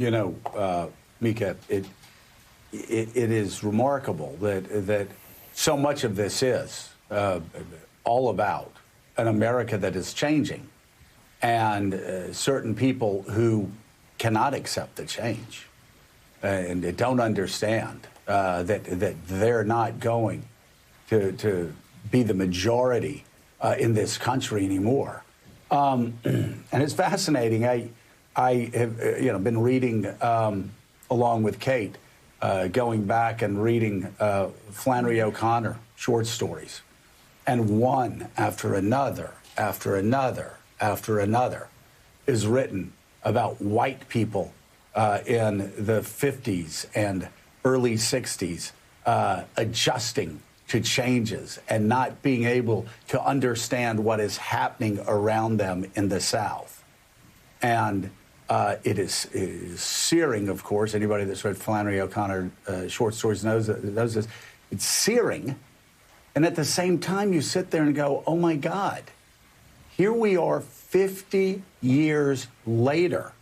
Mika, it is remarkable that so much of this is all about an America that is changing and certain people who cannot accept the change and don't understand that they're not going to be the majority in this country anymore. And it's fascinating. I have been reading along with Kate, going back and reading Flannery O'Connor short stories, and one after another, after another, after another is written about white people in the 50s and early 60s adjusting to changes and not being able to understand what is happening around them in the South. And it is searing, of course. Anybody that's read Flannery O'Connor short stories knows this. It's searing. And at the same time, you sit there and go, oh, my God, here we are 50 years later,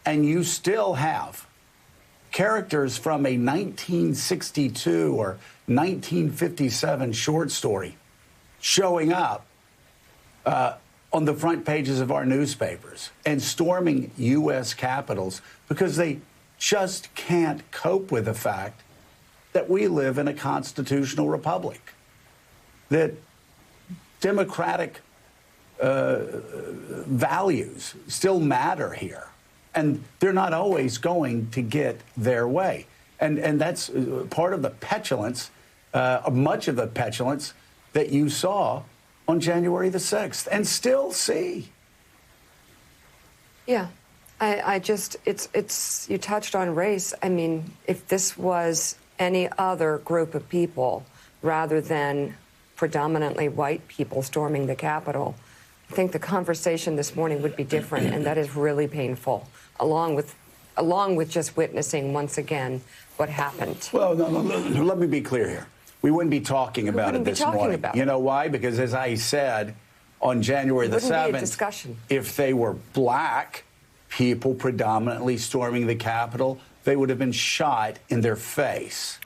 and you still have characters from a 1962 or 1957 short story showing up on the front pages of our newspapers and storming U.S. capitals because they just can't cope with the fact that we live in a constitutional republic, that democratic values still matter here, and they're not always going to get their way. And that's part of the petulance, much of the petulance that you saw on January the 6th and still see. Yeah, I just, it's, you touched on race. I mean, if this was any other group of people rather than predominantly white people storming the Capitol, I think the conversation this morning would be different, and that is really painful, along with just witnessing once again what happened. Well, no, let me be clear here. We wouldn't be talking about it this morning. You know why? Because as I said on January the 7th, if they were black people predominantly storming the Capitol, they would have been shot in their face.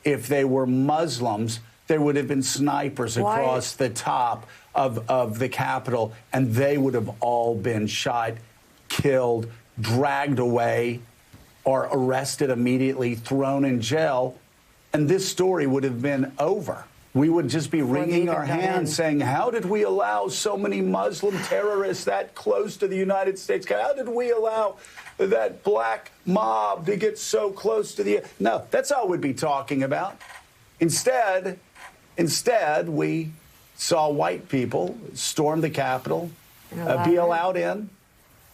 If they were Muslims, there would have been snipers across the top of the Capitol, and they would have all been shot, killed, dragged away, or arrested immediately, thrown in jail, and this story would have been over. We would just be wringing our hands saying, how did we allow so many Muslim terrorists that close to the United States? How did we allow that black mob to get so close to the... No, that's all we'd be talking about. Instead, we saw white people storm the Capitol, be allowed in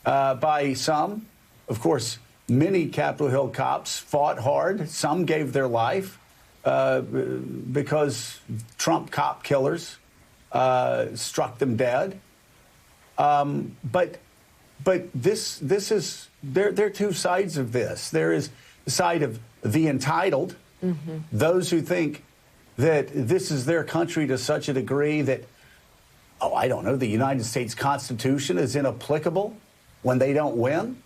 by some. Of course, many Capitol Hill cops fought hard. Some gave their life because Trump cop killers struck them dead. But this is, there are two sides of this. There is the side of the entitled, those who think that this is their country to such a degree that, oh, I don't know, the United States Constitution is inapplicable when they don't win.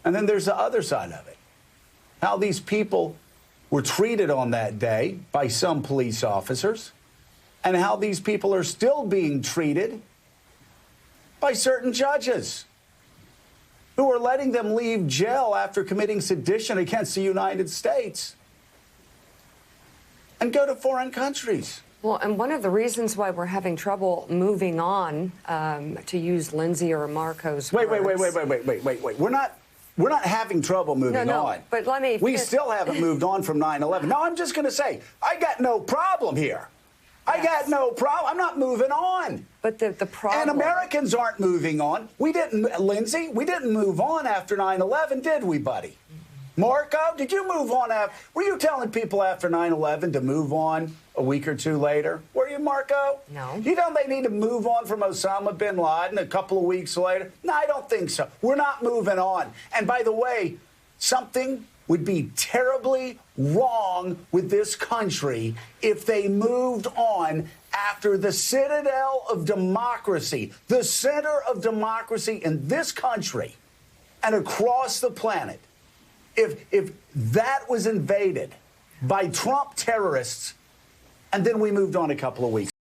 And then there's the other side of it, how these people were treated on that day by some police officers, and how these people are still being treated by certain judges who are letting them leave jail after committing sedition against the United States and go to foreign countries. Well, and one of the reasons why we're having trouble moving on, to use Lindsay or Marco's words... Wait. We're not having trouble moving on. But let me... We still haven't moved on from 9/11. No, I'm just going to say, I got no problem here. Yes. I got no problem. I'm not moving on. But the problem... And Americans aren't moving on. We didn't, Lindsay, we didn't move on after 9/11, did we, buddy? Marco, did you move on after... Were you telling people after 9/11 to move on a week or two later? Were you, Marco? No. You know they need to move on from Osama bin Laden a couple of weeks later? No, I don't think so. We're not moving on. And by the way, something would be terribly wrong with this country if they moved on after the citadel of democracy, the center of democracy in this country, and across the planet, if that was invaded by Trump terrorists, and then we moved on a couple of weeks